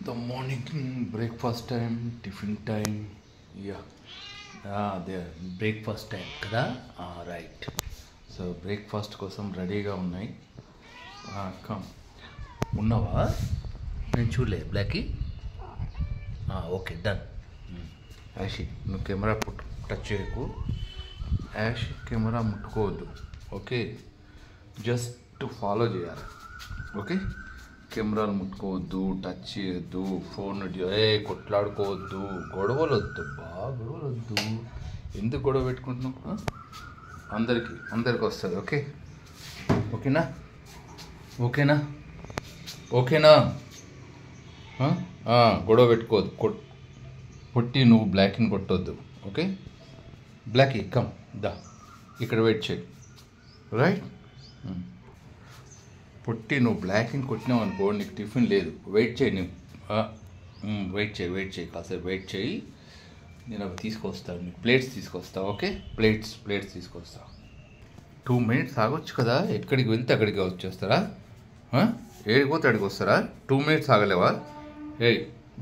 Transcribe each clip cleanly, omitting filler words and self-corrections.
The morning breakfast time, tiffin time. Yeah. There breakfast time కదా. Right. So breakfast కోసం రెడీగా ఉన్నాయి. Come ఉన్నావా? నేను చూడలే బ్లాకీ. Okay done. యాషి నువ్వు కెమెరా టచ్ చేయకు. యాష్ కెమెరా ముట్టుకోవద్దు. ఓకే, జస్ట్ ఫాలో చేయాలి. ఓకే, కెమెరాలు ముట్టుకోవద్దు, టచ్ చేయొద్దు, ఫోన్ కొట్లాడుకోవద్దు, గొడవలు వద్దు. గొడవలు వద్దు. ఎందుకు గొడవ పెట్టుకుంటున్నావు? అందరికి వస్తుంది. ఓకే, ఓకేనా? ఓకేనా? ఓకేనా? గొడవ పెట్టుకోవద్దు. పొట్టి నువ్వు బ్లాక్ని కొట్టొద్దు. ఓకే, బ్లాకీ కమ్ దా, ఇక్కడ వెయిట్ చేయి. రైట్. పొట్టి నువ్వు బ్లాక్ని కొట్టినావు అనుకో, నీకు టిఫిన్ లేదు. వెయిట్ చేయి. నువ్వు వెయిట్ చేయి, కాసేపు వెయిట్ చేయి. నేను అవి తీసుకొస్తాను, నీకు ప్లేట్స్ తీసుకొస్తా. ఓకే, ప్లేట్స్ తీసుకొస్తా. 2 minutes ఆగొచ్చు కదా. ఎక్కడికి వెళ్తే అక్కడికి వచ్చేస్తారా? ఏడికి పోతే అడిగి వస్తారా? 2 minutes ఆగలేవా?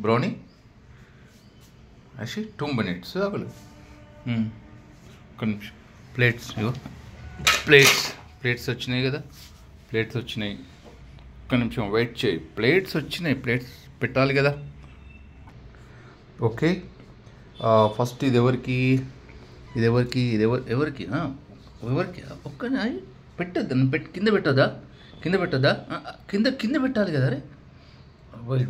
బ్రౌనీ యాషి 2 minutes ఆగలేదు. ఒక నిమిషం. ప్లేట్స్ వచ్చినాయి కదా. ప్లేట్స్ వచ్చినాయి. ఒక్క నిమిషం వెయిట్ చేయి. ప్లేట్స్ వచ్చినాయి. ప్లేట్స్ పెట్టాలి కదా. ఓకే, ఫస్ట్ ఇది ఎవరికి? ఒక్క పెట్టద్దా? కింద పెట్టద్దా? కింద పెట్టాలి కదా. అరే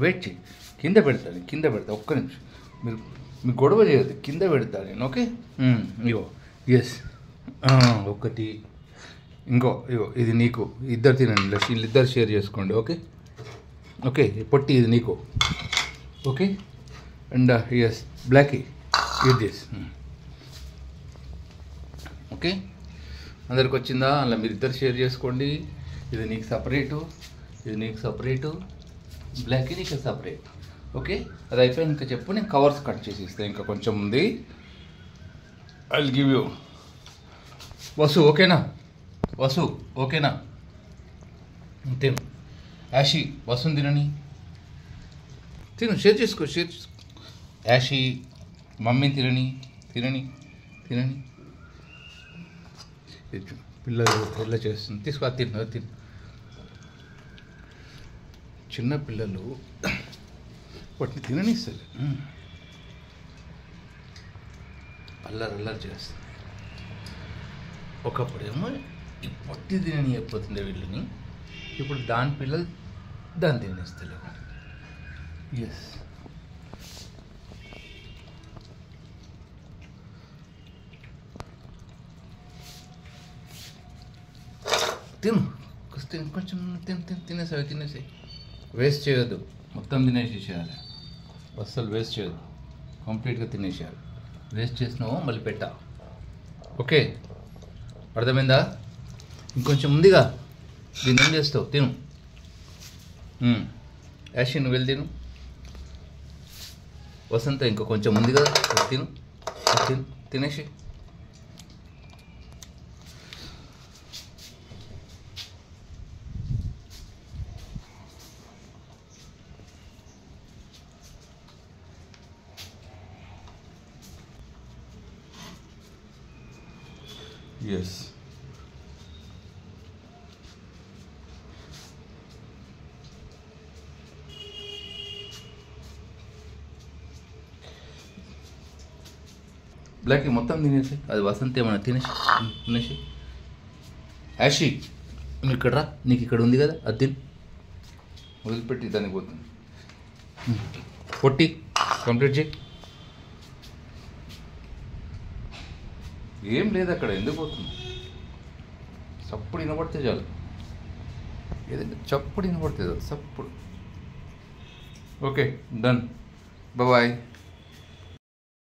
వెయిట్ చేయి. కింద పెడతా. ఒక్క నిమిషం. మీరు గొడవ చేయొద్దు. కింద పెడతా నేను. ఓకే, ఇగో. ఎస్, ఒకటి. ఇగో ఇది నీకు. ఇద్దరు తినండి. వీళ్ళిద్దరు షేర్ చేసుకోండి. ఓకే, పొట్టి ఇది నీకు. Okay, and S blocky it this. Okay, అందరికి వచ్చిందా? అలా మీరు ఇద్దరు షేర్ చేసుకోండి. ఇది నీకు సపరేటు, బ్లాకీ నీకు సపరేట్. ఓకే, అది అయిపోయి ఇంకా చెప్పు. నేను కవర్స్ కట్ చేసి ఇస్తాను. ఇంకా కొంచెం ఉంది. I will give you. Vasu ఓకేనా? తిను. యాషి వసుని తిను. షేర్ చేసుకో. యాషి మమ్మీని తినని. పిల్లలు ఎలా చేస్తుంది? తీసుకో. తిను. చిన్న పిల్లలు వాటిని తిననిస్తారు. అల్లరి చేస్తుంది. ఒకప్పుడేమో ఈ పొట్టి తిననియకపోతుండే వీళ్ళని. ఇప్పుడు దాని పిల్లలు దాన్ని తినేస్తలేవు. ఎస్, తిను. కొంచెం తినేసాయి. వేస్ట్ చేయొద్దు. మొత్తం తినేసేయాలి. అస్సలు వేస్ట్ చేయొద్దు. కంప్లీట్గా తినేసేయాలి. వేస్ట్ చేసినావో మళ్ళీ పెట్టా. ఓకే, అర్థమైందా? ఇంకొంచెం ఉందిగా. దీన్ని ఏం చేస్తావు? తిను. యాషి నువ్వు వెళ్ళి తిను. వసంత ఇంకో కొంచెం ఉంది కదా, తినేసి. ఎస్, బ్లాక్ మొత్తం తినేసి. అది వసంత ఏమన్నా తినేసి. యాషి నువ్వు ఇక్కడ రా. నీకు ఇక్కడ ఉంది కదా, అది తిని. వదిలిపెట్టి దానికి పోతుంది. పొట్టి కంప్లీట్ చేయి. ఏం లేదు అక్కడ. ఎందుకు పోతుంది? చప్పుడు వినపడితే చాలు. ఏదంటే చప్పుడు వినపడితే చాలు. చప్పుడు. Okay, done. బాయ్.